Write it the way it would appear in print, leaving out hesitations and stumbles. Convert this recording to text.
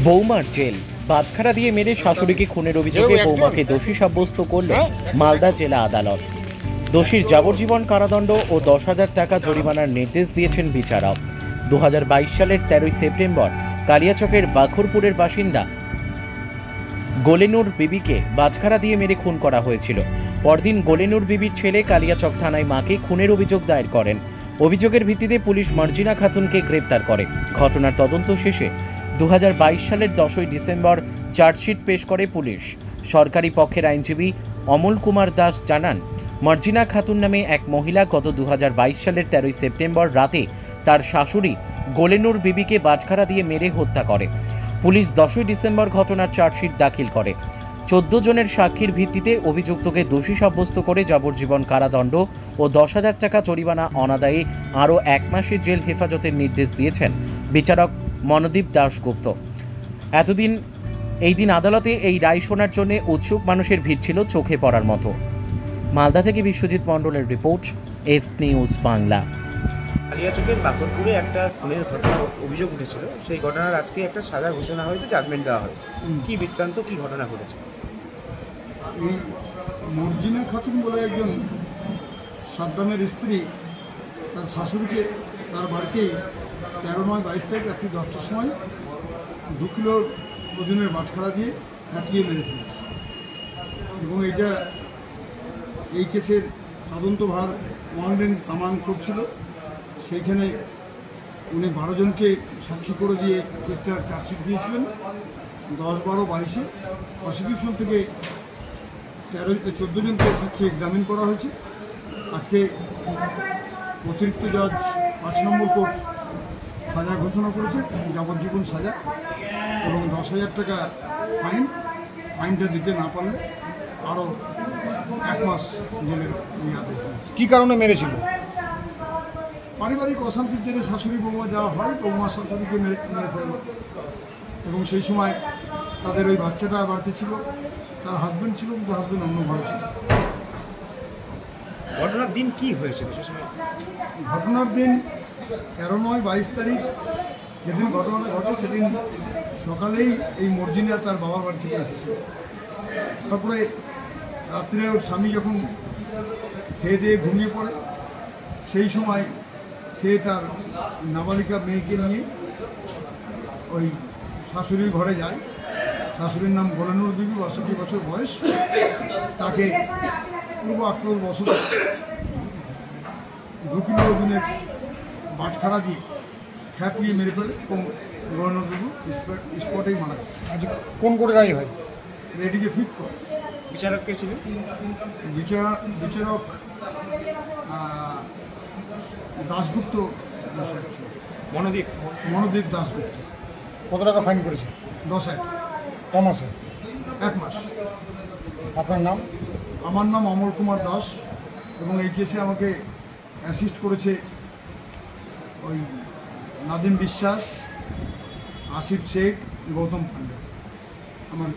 বৌমার জেল, বাজখারা দিয়ে মেরে শাশুড়িকে খুনের অভিযোগে বৌমাকে দোষী সাব্যস্ত করল মালদা জেলা আদালত। দোষীর যাবজ্জীবন কারাদণ্ড ও 10,000 টাকা জরিমানার নির্দেশ দিয়েছেন বিচারক। 2022 সালের 13 সেপ্টেম্বর কালিয়াচকের বাখরপুরের বাসিন্দা গোলেনুর বিবিকে বাজখারা দিয়ে মেরে খুন করা হয়েছিল। পরদিন গোলেনুর বিবির ছেলে কালিয়াচক থানায় মাকে খুনের অভিযোগ দায়ের করেন। অভিযোগের ভিত্তিতে পুলিশ মার্জিনা খাতুনকে গ্রেপ্তার করে। ঘটনার তদন্ত শেষে 2022 সালের 10 ডিসেম্বর চার্জশিট পেশ করে পুলিশ। সরকারি পক্ষের আইনজীবী অমল কুমার দাস জানান, মার্জিনা খাতুন নামে এক মহিলা গত 2022 সালের 13 সেপ্টেম্বর রাতে তার শাশুড়ি গোলেনুর বিবিকে বাজখারা দিয়ে মেরে হত্যা করে। পুলিশ 10 ডিসেম্বর ঘটনার চার্জশিট দাখিল করে। 14 জনের সাক্ষীর ভিত্তিতে অভিযুক্তকে দোষী সাব্যস্ত করে যাবজ্জীবন কারাদণ্ড ও 10,000 টাকা জরিমানা অনাদায়ে আরও 1 মাসের জেল হেফাজতের নির্দেশ দিয়েছেন বিচারক মনোদীপ দাশগুপ্ত। এই দিন আদালতে এই রায় শোনার জন্য উৎসুক মানুষের ভিড় ছিল চোখে পড়ার মতো। মালদা থেকে বিশ্বজিৎ মণ্ডলের রিপোর্ট, এস নিউজ বাংলা। কালিয়াচকের বাখরপুরে একটা খুনের ঘটনার অভিযোগ উঠেছিল, সেই ঘটনার আজকে একটা সাজা ঘোষণা হয়েছে, জাজমেন্ট দেওয়া হয়েছে। কি বৃত্তান্ত, কি ঘটনা ঘটেছে? এই মর্জিনা খাতুন বলে একজন সাদ্দামের স্ত্রী তার শাশুড়িকে তার বাড়িতে 13/9/22 তারিখ রাত্রি 10টার সময় 2 কিলো ওজনের বাটখারা দিয়ে কাটিয়ে মেরে ফেলেছে। এবং এই কেসের তদন্তভার ওয়ারেন্ট তামাং করছিল। সেইখানে উনি 12 জনকে সাক্ষী করে দিয়ে কেসটা চার্জশিট দিয়েছিলেন। 10-12-22-এ প্রসিকিউশন থেকে 14 জনকে সাক্ষী এক্সামিন করা হয়েছে। আজকে অতিরিক্ত জজ 5 নম্বর কোর্ট সাজা ঘোষণা করেছে, যাবজ্জীবন সাজা এবং 10,000 টাকা ফাইন। ফাইনটা দিতে না পারলে আরও 1 মাস জেলের আদেশ দিয়েছে। কী কারণে মেরেছিল? পারিবারিক অশান্তির জেরে শাশুড়ি বৌমা যাওয়া হয়, বৌমা শাশুড়িকে মেরে ফেলল। এবং সেই সময় তাদের ওই বাচ্চাটা বাড়িতে ছিল, তার হাজব্যান্ড ছিল, কিন্তু হাজব্যান্ড অন্য ঘরে ছিল। ঘটনার দিন কি হয়েছিল সে সময়? ঘটনার দিন 13/9/22 তারিখ যেদিন ঘটনাটা ঘটে সেদিন সকালেই এই মর্জিনা তার বাবার বাড়ি থেকে এসেছিল। তারপরে রাত্রে ওর স্বামী যখন খেয়ে দিয়ে ঘুমিয়ে পড়ে, সেই সময় সে তার নাবালিকা মেয়েকে নিয়ে ওই শাশুড়ির ঘরে যায়। শাশুড়ির নাম গোলেনুর বিবি, 62 বছর বয়স। তাকে পূর্ব আক্রোশবশত 2 কিলো ওজনের বাটখারা দিয়ে ঠ্যাপিয়ে মেরে ফেলে এবং গোলেনুর বিবি স্পটেই মারা যায়। আজ কোন করে রায় হয়? এটিকে ফিট করে। বিচারক কে ছিলেন? বিচারক দাশগুপ্ত, মনোদীপ দাশগুপ্ত। কত টাকা ফাইন করেছে? 10,000। কম আছে? 1 মাস। আপনার নাম? আমার নাম অমল কুমার দাস এবং এই কেসে আমাকে অ্যাসিস্ট করেছে ওই নাদিম বিশ্বাস, আসিফ শেখ, গৌতম পান্ডে আমার।